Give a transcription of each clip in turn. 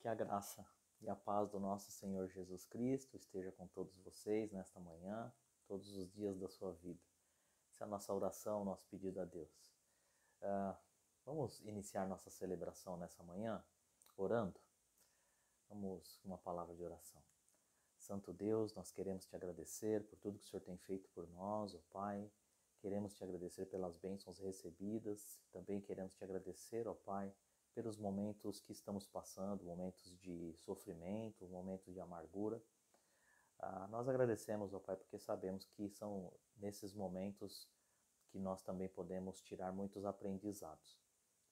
Que a graça e a paz do nosso Senhor Jesus Cristo esteja com todos vocês nesta manhã, todos os dias da sua vida. Essa é a nossa oração, nosso pedido a Deus. Vamos iniciar nossa celebração nessa manhã orando? Vamos uma palavra de oração. Santo Deus, nós queremos te agradecer por tudo que o Senhor tem feito por nós, ó Pai. Queremos te agradecer pelas bênçãos recebidas. Também queremos te agradecer, ó Pai, pelos momentos que estamos passando, momentos de sofrimento, momentos de amargura. Nós agradecemos, ó Pai, porque sabemos que são nesses momentos que nós também podemos tirar muitos aprendizados.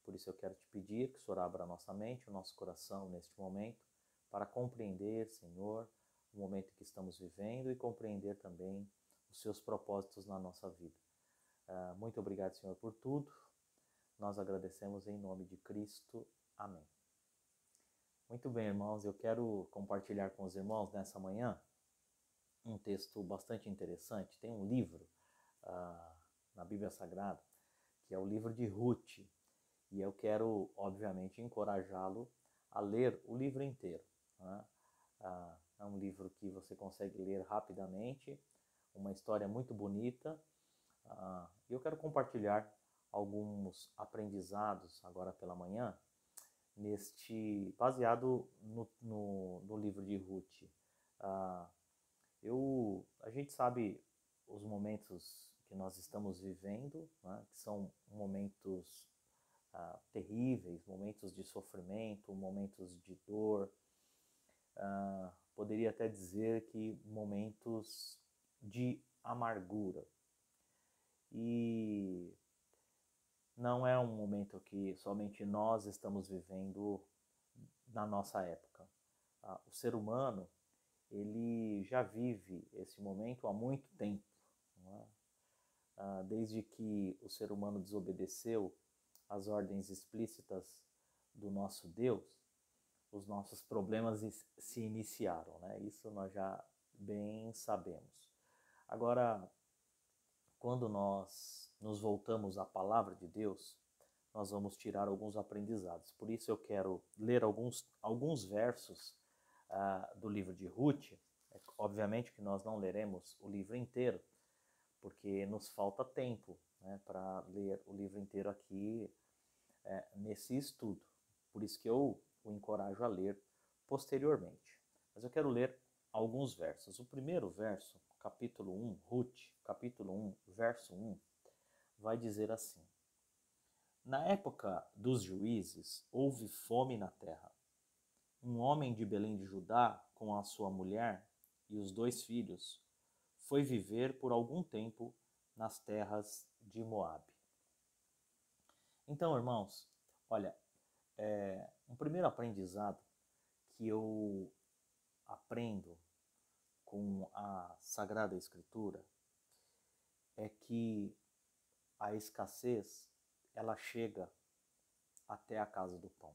Por isso eu quero te pedir que o Senhor abra a nossa mente, o nosso coração neste momento, para compreender, Senhor, o momento que estamos vivendo e compreender também os seus propósitos na nossa vida. Muito obrigado, Senhor, por tudo. Nós agradecemos em nome de Cristo. Amém. Muito bem, irmãos, eu quero compartilhar com os irmãos nessa manhã um texto bastante interessante. Tem um livro na Bíblia Sagrada, que é o livro de Ruth, e eu quero, obviamente, encorajá-lo a ler o livro inteiro, né? É um livro que você consegue ler rapidamente, uma história muito bonita. Eu quero compartilhar alguns aprendizados agora pela manhã, baseado no livro de Ruth. A gente sabe os momentos que nós estamos vivendo, né, que são momentos terríveis, momentos de sofrimento, momentos de dor, poderia até dizer que momentos de amargura. E não é um momento que somente nós estamos vivendo na nossa época. O ser humano, ele já vive esse momento há muito tempo, não é? Desde que o ser humano desobedeceu às ordens explícitas do nosso Deus, os nossos problemas se iniciaram, né? Isso nós já bem sabemos. Agora, quando nós nos voltamos à palavra de Deus, nós vamos tirar alguns aprendizados. Por isso eu quero ler alguns versos do livro de Ruth. Obviamente que nós não leremos o livro inteiro, porque nos falta tempo, né, para ler o livro inteiro aqui nesse estudo. Por isso que eu o encorajo a ler posteriormente. Mas eu quero ler alguns versos. O primeiro verso, capítulo 1, Ruth, capítulo 1, verso 1, vai dizer assim: Na época dos juízes, houve fome na terra. Um homem de Belém de Judá, com a sua mulher e os 2 filhos, foi viver por algum tempo nas terras de Moabe. Então, irmãos, olha, um primeiro aprendizado que eu aprendo com a Sagrada Escritura é que a escassez, ela chega até a casa do pão.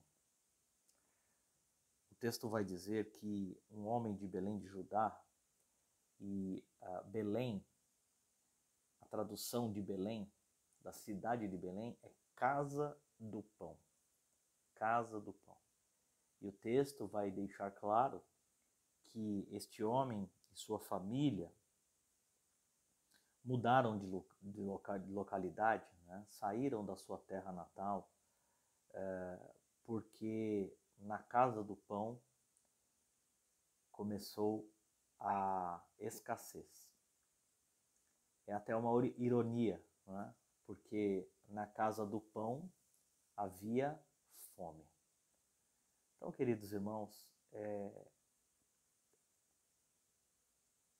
O texto vai dizer que um homem de Belém de Judá, e Belém, a tradução de Belém, da cidade de Belém, é casa do pão. Casa do pão. E o texto vai deixar claro que este homem e sua família mudaram de localidade, né? Saíram da sua terra natal, porque na casa do pão começou a escassez. É até uma ironia, né? Porque na casa do pão havia fome. Então, queridos irmãos,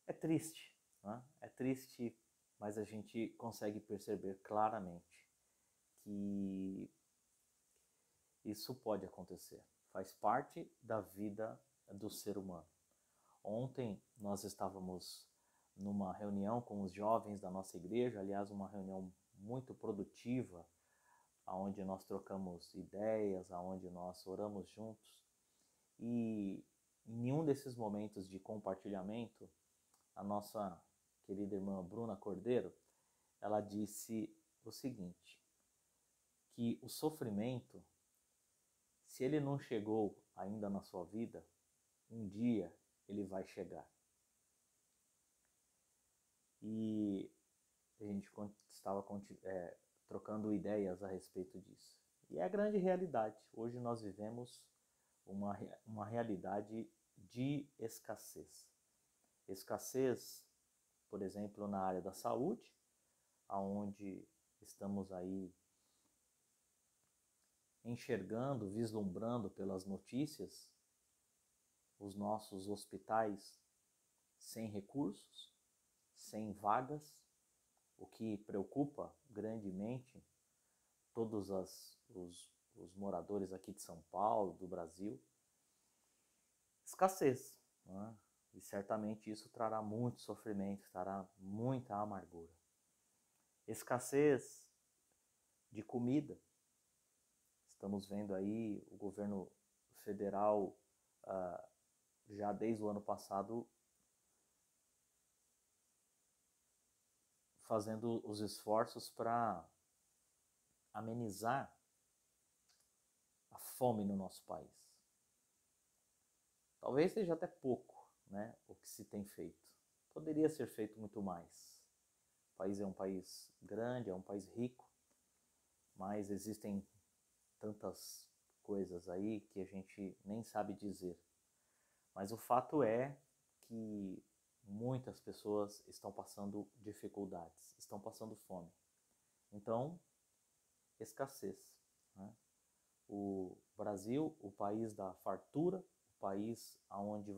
é triste, né? É triste, mas a gente consegue perceber claramente que isso pode acontecer. Faz parte da vida do ser humano. Ontem nós estávamos numa reunião com os jovens da nossa igreja, aliás, uma reunião muito produtiva, onde nós trocamos ideias, onde nós oramos juntos. E em nenhum desses momentos de compartilhamento, a nossa querida irmã Bruna Cordeiro, ela disse o seguinte, que o sofrimento, Se ele não chegou ainda na sua vida, um dia ele vai chegar. E a gente estava trocando ideias a respeito disso. E é a grande realidade. Hoje nós vivemos uma realidade de escassez. Escassez, por exemplo, na área da saúde, aonde estamos aí enxergando, vislumbrando pelas notícias os nossos hospitais sem recursos, sem vagas, o que preocupa grandemente todos os moradores aqui de São Paulo, do Brasil. Escassez, né? E certamente isso trará muito sofrimento, trará muita amargura. Escassez de comida. Estamos vendo aí o governo federal, já desde o ano passado, fazendo os esforços para amenizar a fome no nosso país. Talvez seja até pouco, né, o que se tem feito. Poderia ser feito muito mais. O país é um país grande, é um país rico, mas existem tantas coisas aí que a gente nem sabe dizer. Mas o fato é que muitas pessoas estão passando dificuldades, estão passando fome. Então, escassez, né? O Brasil, o país da fartura, o país onde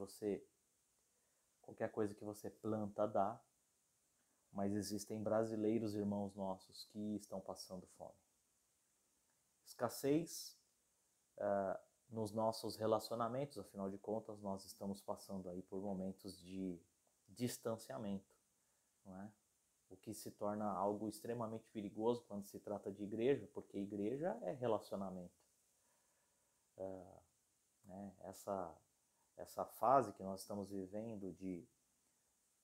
qualquer coisa que você planta dá, mas existem brasileiros, irmãos nossos, que estão passando fome. Escassez nos nossos relacionamentos, afinal de contas, nós estamos passando aí por momentos de distanciamento, não é? O que se torna algo extremamente perigoso quando se trata de igreja, porque igreja é relacionamento. Né? Essa fase que nós estamos vivendo de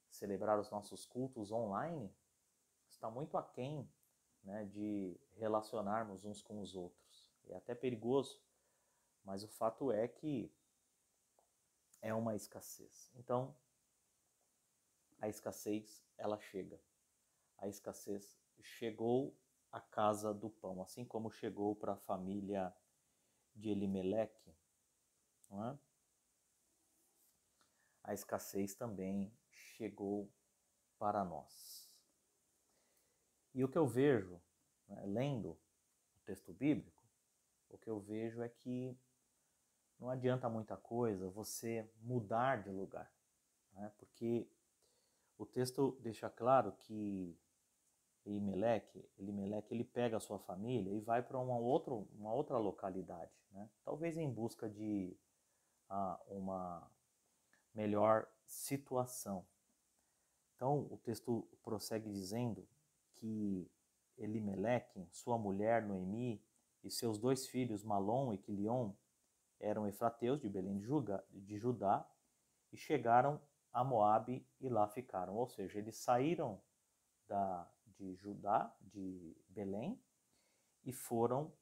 celebrar os nossos cultos online está muito aquém, né, de relacionarmos uns com os outros. É até perigoso, mas o fato é que é uma escassez. Então, a escassez, ela chega. A escassez chegou à casa do pão, assim como chegou para a família de Elimeleque, não é? A escassez também chegou para nós. E o que eu vejo, né, lendo o texto bíblico, o que eu vejo é que não adianta muita coisa você mudar de lugar, né? Porque o texto deixa claro que Elimeleque, ele pega a sua família e vai para uma outra localidade, né? Talvez em busca de uma melhor situação. Então, o texto prossegue dizendo que Elimeleque, sua mulher Noemi e seus 2 filhos Malom e Quilion eram efrateus de Belém de Judá e chegaram a Moabe e lá ficaram. Ou seja, eles saíram de Judá, de Belém, e foram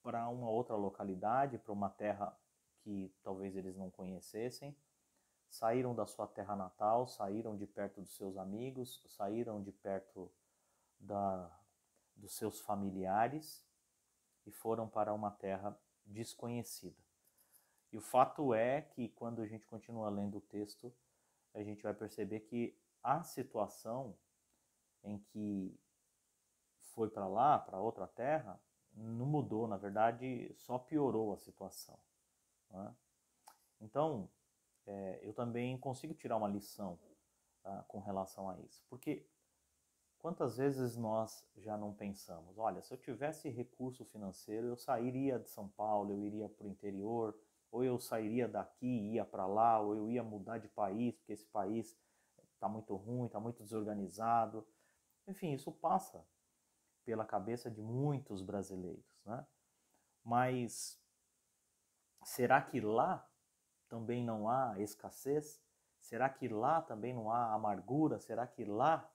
para uma outra localidade, para uma terra que talvez eles não conhecessem. Saíram da sua terra natal, saíram de perto dos seus amigos, saíram de perto dos seus familiares e foram para uma terra desconhecida. E o fato é que quando a gente continua lendo o texto, a gente vai perceber que a situação em que foi para lá, para outra terra, não mudou, na verdade, só piorou a situação, né? Então, eu também consigo tirar uma lição com relação a isso, porque quantas vezes nós já não pensamos, olha, se eu tivesse recurso financeiro, eu sairia de São Paulo, eu iria para o interior, ou eu sairia daqui e ia para lá, ou eu ia mudar de país, porque esse país está muito ruim, está muito desorganizado. Enfim, isso passa pela cabeça de muitos brasileiros, né? Mas será que lá também não há escassez? Será que lá também não há amargura? Será que lá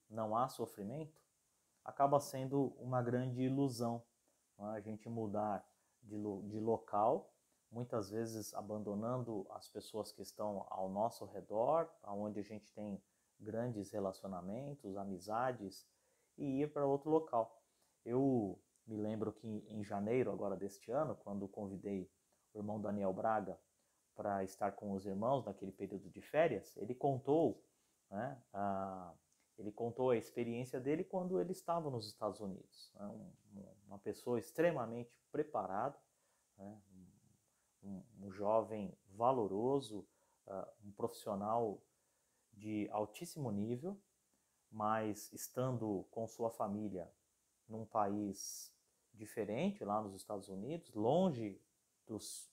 não há sofrimento? Acaba sendo uma grande ilusão, né, a gente mudar de local, muitas vezes abandonando as pessoas que estão ao nosso redor, onde a gente tem grandes relacionamentos, amizades, e ir para outro local. Eu me lembro que em janeiro agora deste ano, quando convidei o irmão Daniel Braga para estar com os irmãos naquele período de férias, ele contou, né, ele contou a experiência dele quando ele estava nos Estados Unidos. Né, uma pessoa extremamente preparada, né, um jovem valoroso, um profissional de altíssimo nível, mas estando com sua família num país diferente, lá nos Estados Unidos, longe dos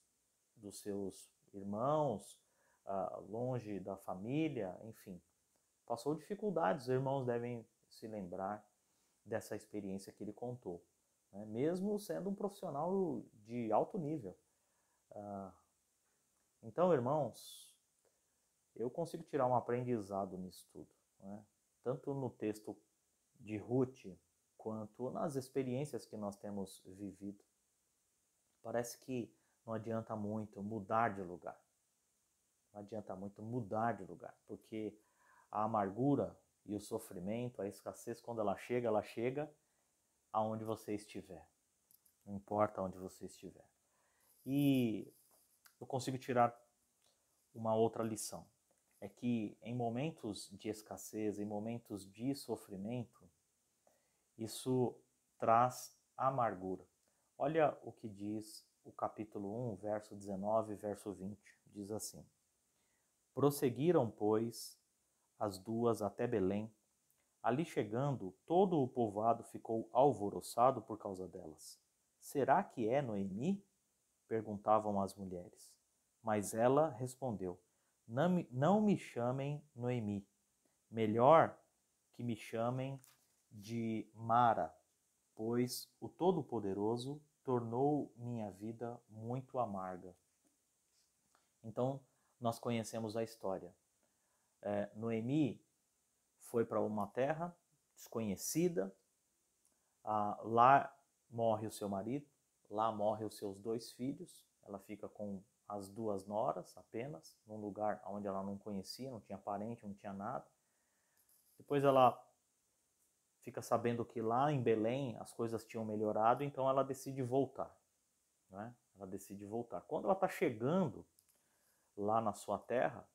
seus irmãos, longe da família, enfim, passou dificuldades. Os irmãos devem se lembrar dessa experiência que ele contou, né? Mesmo sendo um profissional de alto nível. Então, irmãos, eu consigo tirar um aprendizado nisso tudo, né? Tanto no texto de Ruth, quanto nas experiências que nós temos vivido. Parece que não adianta muito mudar de lugar. Não adianta muito mudar de lugar, porque a amargura e o sofrimento, a escassez, quando ela chega aonde você estiver. Não importa onde você estiver. E eu consigo tirar uma outra lição. É que em momentos de escassez, em momentos de sofrimento, isso traz amargura. Olha o que diz o capítulo 1, verso 19 e verso 20. Diz assim: Prosseguiram, pois, as duas até Belém. Ali chegando, todo o povoado ficou alvoroçado por causa delas. Será que é Noemi? Perguntavam as mulheres. Mas ela respondeu: Não me chamem Noemi. Melhor que me chamem de Mara, pois o Todo-Poderoso tornou minha vida muito amarga. Então, nós conhecemos a história. Noemi foi para uma terra desconhecida, lá morre o seu marido, lá morre os seus 2 filhos, ela fica com as 2 noras apenas, num lugar onde ela não conhecia, não tinha parente, não tinha nada. Depois ela fica sabendo que lá em Belém as coisas tinham melhorado, então ela decide voltar, né? Ela decide voltar. Quando ela está chegando lá na sua terra,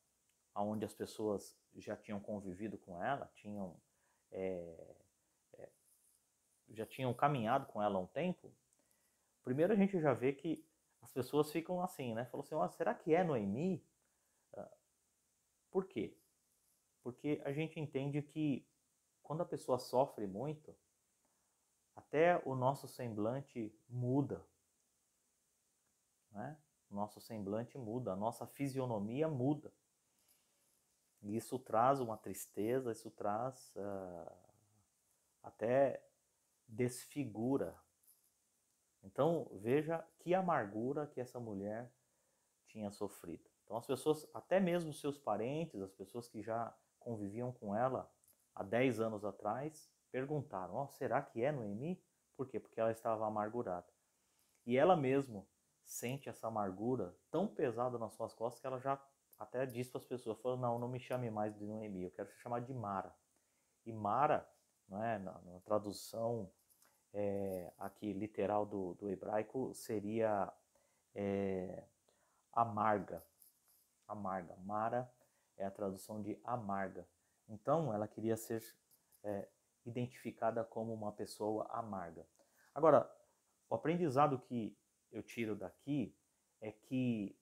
onde as pessoas já tinham convivido com ela, já tinham caminhado com ela há um tempo, primeiro a gente já vê que as pessoas ficam assim, né? Falou assim, será que é Noemi? Por quê? Porque a gente entende que quando a pessoa sofre muito, até o nosso semblante muda, né? O nosso semblante muda, a nossa fisionomia muda. E isso traz uma tristeza, isso traz até desfigura. Então veja que amargura que essa mulher tinha sofrido. Então as pessoas, até mesmo seus parentes, as pessoas que já conviviam com ela há 10 anos atrás, perguntaram, será que é Noemi? Por quê? Porque ela estava amargurada. E ela mesma sente essa amargura tão pesada nas suas costas que ela já até disse para as pessoas, falou, não me chame mais de Noemi, eu quero ser chamada de Mara. E Mara, né, na tradução aqui literal do hebraico, seria amarga. Amarga. Mara é a tradução de amarga. Então, ela queria ser identificada como uma pessoa amarga. Agora, o aprendizado que eu tiro daqui é que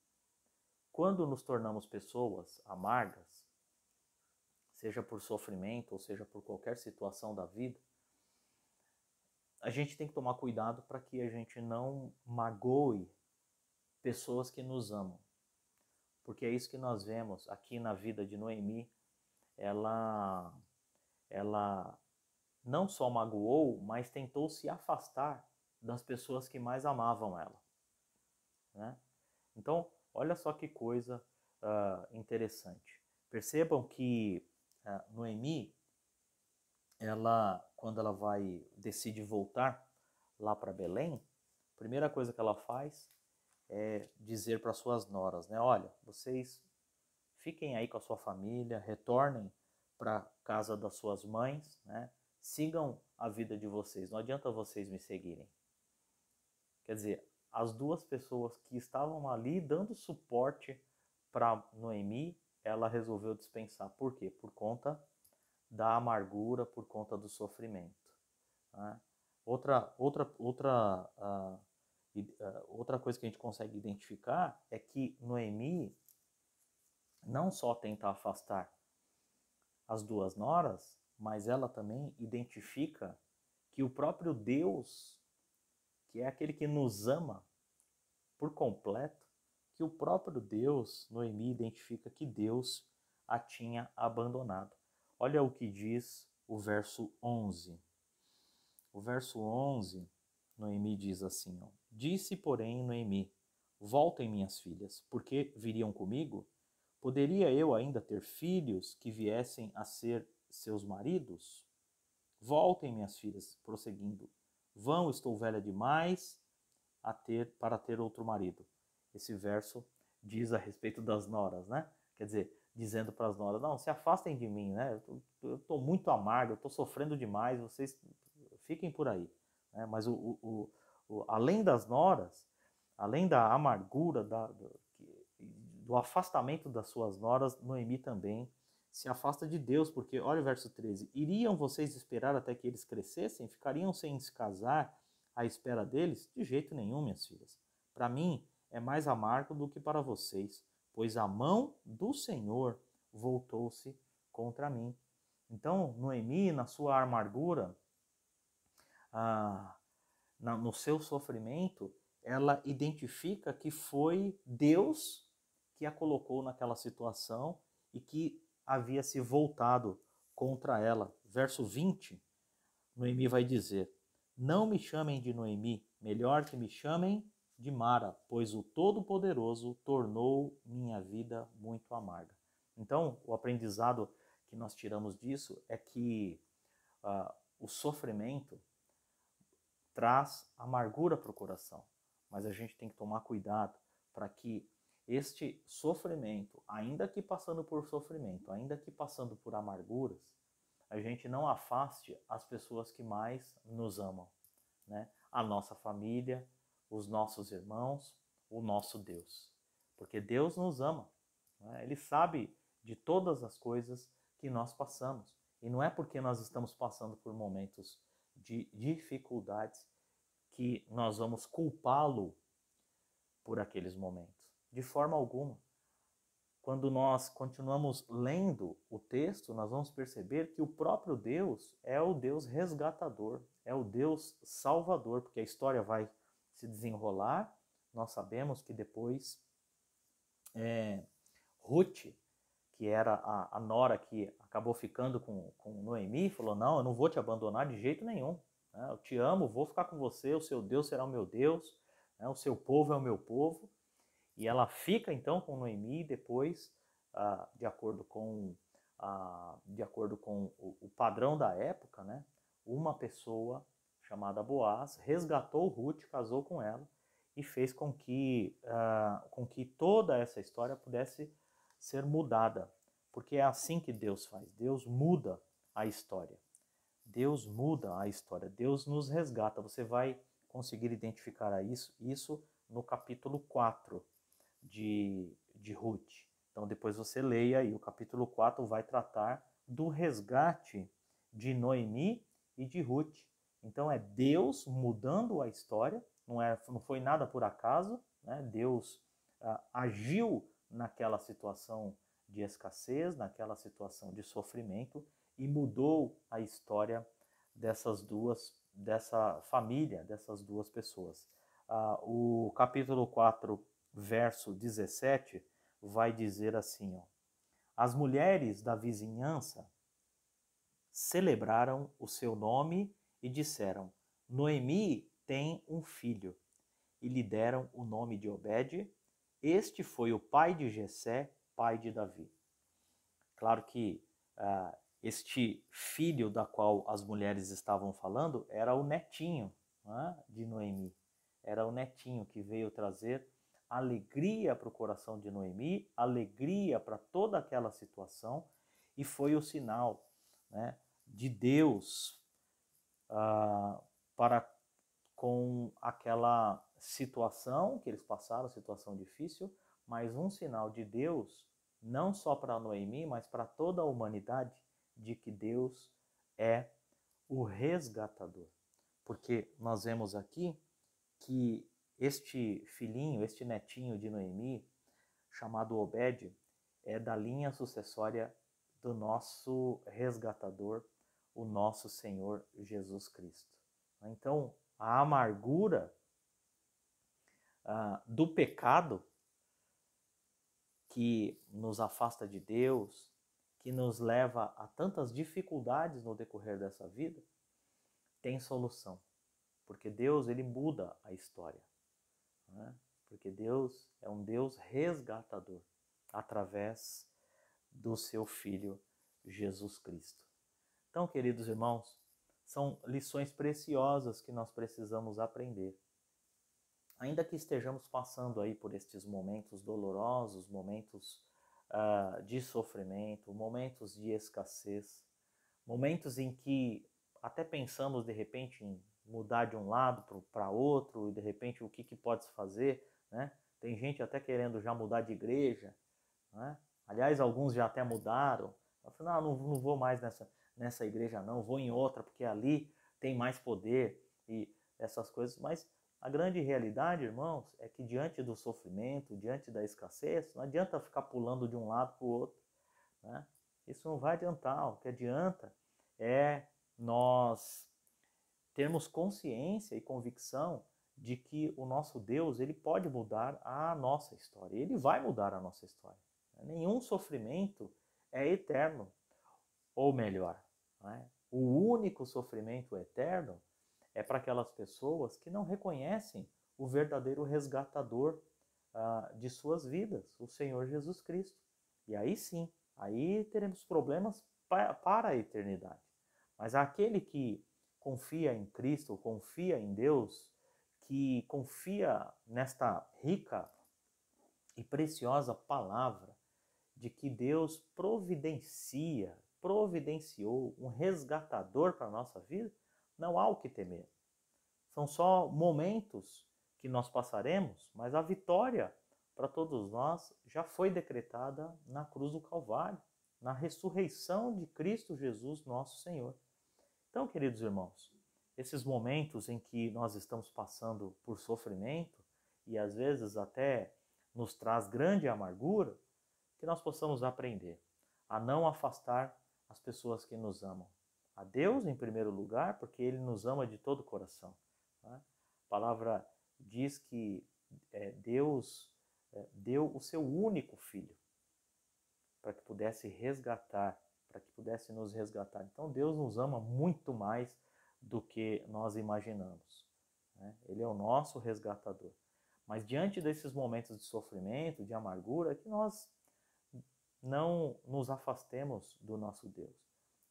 quando nos tornamos pessoas amargas, seja por sofrimento ou seja por qualquer situação da vida, a gente tem que tomar cuidado para que a gente não magoe pessoas que nos amam. Porque é isso que nós vemos aqui na vida de Noemi. Ela não só magoou, mas tentou se afastar das pessoas que mais amavam ela, né? Então, olha só que coisa interessante. Percebam que Noemi, quando ela decide voltar lá para Belém, primeira coisa que ela faz é dizer para suas noras, né? Olha, vocês fiquem aí com a sua família, retornem para casa das suas mães, né? Sigam a vida de vocês, não adianta vocês me seguirem. Quer dizer, as duas pessoas que estavam ali dando suporte para Noemi, ela resolveu dispensar. Por quê? Por conta da amargura, por conta do sofrimento. Né? Outra coisa que a gente consegue identificar é que Noemi não só tenta afastar as duas noras, mas ela também identifica que o próprio Deus, que é aquele que nos ama por completo, que o próprio Deus, Noemi identifica que Deus a tinha abandonado. Olha o que diz o verso 11. O verso 11, Noemi diz assim, ó, disse, porém, Noemi, voltem minhas filhas, porque viriam comigo? Poderia eu ainda ter filhos que viessem a ser seus maridos? Voltem minhas filhas, prosseguindo, vão, estou velha demais para ter outro marido. Esse verso diz a respeito das noras, né? Quer dizer, dizendo para as noras, não, se afastem de mim, né? Eu estou muito amargo, eu estou sofrendo demais, vocês fiquem por aí. Né? Mas além das noras, além da amargura, do afastamento das suas noras, Noemi também se afasta de Deus, porque, olha o verso 13, iriam vocês esperar até que eles crescessem? Ficariam sem se casar à espera deles? De jeito nenhum, minhas filhas. Para mim, é mais amargo do que para vocês, pois a mão do Senhor voltou-se contra mim. Então, Noemi, na sua amargura, no seu sofrimento, ela identifica que foi Deus que a colocou naquela situação e que havia se voltado contra ela. Verso 20, Noemi vai dizer, não me chamem de Noemi, melhor que me chamem de Mara, pois o Todo-Poderoso tornou minha vida muito amarga. Então, o aprendizado que nós tiramos disso é que o sofrimento traz amargura para o coração, mas a gente tem que tomar cuidado para que este sofrimento, ainda que passando por sofrimento, ainda que passando por amarguras, a gente não afaste as pessoas que mais nos amam, né? A nossa família, os nossos irmãos, o nosso Deus. Porque Deus nos ama, né? Ele sabe de todas as coisas que nós passamos. E não é porque nós estamos passando por momentos de dificuldades que nós vamos culpá-lo por aqueles momentos. De forma alguma. Quando nós continuamos lendo o texto, nós vamos perceber que o próprio Deus é o Deus resgatador, é o Deus salvador, porque a história vai se desenrolar. Nós sabemos que depois Ruth, que era a nora que acabou ficando com Noemi, falou, não, eu não vou te abandonar de jeito nenhum. Né? Eu te amo, vou ficar com você, o seu Deus será o meu Deus, né? O seu povo é o meu povo. E ela fica então com Noemi, depois, de acordo com o padrão da época, né, uma pessoa chamada Boaz resgatou Ruth, casou com ela e fez com que toda essa história pudesse ser mudada. Porque é assim que Deus faz, Deus muda a história. Deus muda a história, Deus nos resgata. Você vai conseguir identificar isso no capítulo 4 de Ruth. Então depois você leia aí, o capítulo 4 vai tratar do resgate de Noemi e de Ruth. Então é Deus mudando a história, não foi nada por acaso, né? Deus agiu naquela situação de escassez, naquela situação de sofrimento e mudou a história dessa família, dessas duas pessoas. O capítulo 4 verso 17, vai dizer assim, ó, as mulheres da vizinhança celebraram o seu nome e disseram, Noemi tem um filho, e lhe deram o nome de Obed, este foi o pai de Jessé, pai de Davi. Claro que este filho da qual as mulheres estavam falando era o netinho, né, de Noemi. era o netinho que veio trazer alegria para o coração de Noemi, alegria para toda aquela situação, e foi o sinal, né, de Deus para com aquela situação que eles passaram, situação difícil, mas um sinal de Deus, não só para Noemi, mas para toda a humanidade, de que Deus é o resgatador. Porque nós vemos aqui que este filhinho, este netinho de Noemi, chamado Obed, é da linha sucessória do nosso resgatador, o nosso Senhor Jesus Cristo. Então, a amargura do pecado que nos afasta de Deus, que nos leva a tantas dificuldades no decorrer dessa vida, tem solução. Porque Deus, ele muda a história. Né? Porque Deus é um Deus resgatador através do seu Filho Jesus Cristo. Então, queridos irmãos, são lições preciosas que nós precisamos aprender. Ainda que estejamos passando aí por estes momentos dolorosos, momentos de sofrimento, momentos de escassez, momentos em que até pensamos de repente em mudar de um lado para outro e de repente o que pode se fazer, né? Tem gente até querendo já mudar de igreja, né? Aliás, alguns já até mudaram. Eu falei, não vou mais nessa igreja não, vou em outra porque ali tem mais poder e essas coisas. Mas a grande realidade, irmãos, é que diante do sofrimento, diante da escassez, não adianta ficar pulando de um lado para o outro, né? Isso não vai adiantar. O que adianta é nós termos consciência e convicção de que o nosso Deus, ele pode mudar a nossa história. Ele vai mudar a nossa história. Nenhum sofrimento é eterno. Ou melhor, né? O único sofrimento eterno é para aquelas pessoas que não reconhecem o verdadeiro resgatador de suas vidas, o Senhor Jesus Cristo. E aí sim, aí teremos problemas para a eternidade. Mas aquele que confia em Cristo, confia em Deus, que confia nesta rica e preciosa palavra de que Deus providenciou um resgatador para a nossa vida, não há o que temer. São só momentos que nós passaremos, mas a vitória para todos nós já foi decretada na cruz do Calvário, na ressurreição de Cristo Jesus, nosso Senhor. Então, queridos irmãos, esses momentos em que nós estamos passando por sofrimento e às vezes até nos traz grande amargura, que nós possamos aprender a não afastar as pessoas que nos amam. A Deus em primeiro lugar, porque Ele nos ama de todo o coração. Né? A palavra diz que Deus deu o seu único Filho para que pudesse resgatar, para que pudesse nos resgatar. Então Deus nos ama muito mais do que nós imaginamos. Né? Ele é o nosso resgatador. Mas diante desses momentos de sofrimento, de amargura, que nós não nos afastemos do nosso Deus.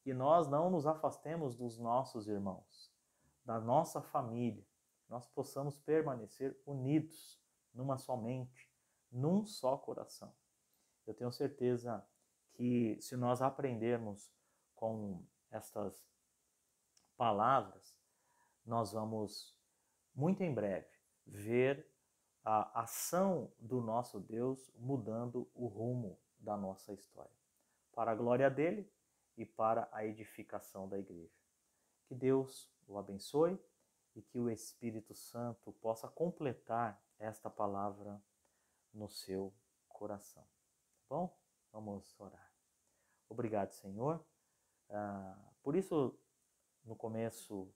Que nós não nos afastemos dos nossos irmãos, da nossa família. Nós possamos permanecer unidos numa só mente, num só coração. Eu tenho certeza que se nós aprendermos com estas palavras, nós vamos muito em breve ver a ação do nosso Deus mudando o rumo da nossa história, para a glória dele e para a edificação da igreja. Que Deus o abençoe e que o Espírito Santo possa completar esta palavra no seu coração. Tá bom? Vamos orar. Obrigado, Senhor. Por isso, no começo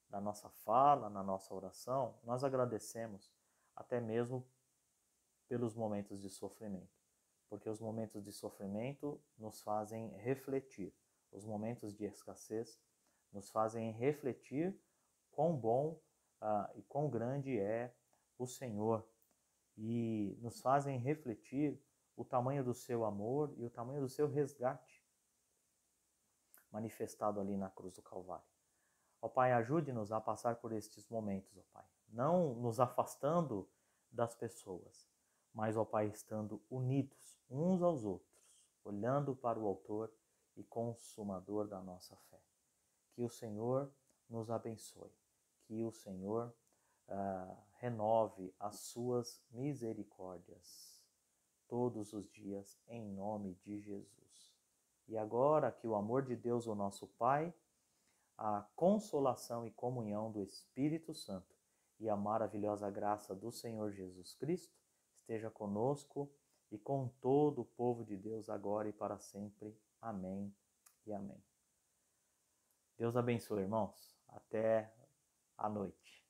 da nossa fala, na nossa oração, nós agradecemos até mesmo pelos momentos de sofrimento, porque os momentos de sofrimento nos fazem refletir, os momentos de escassez nos fazem refletir quão bom e quão grande é o Senhor, e nos fazem refletir o tamanho do seu amor e o tamanho do seu resgate manifestado ali na cruz do Calvário. Ó Pai, ajude-nos a passar por estes momentos, ó Pai. não nos afastando das pessoas, mas, ó Pai, estando unidos uns aos outros, olhando para o autor e consumador da nossa fé. Que o Senhor nos abençoe, que o Senhor renove as suas misericórdias todos os dias, em nome de Jesus. E agora que o amor de Deus, o nosso Pai, a consolação e comunhão do Espírito Santo e a maravilhosa graça do Senhor Jesus Cristo esteja conosco e com todo o povo de Deus agora e para sempre. Amém e amém. Deus abençoe, irmãos. Até a noite.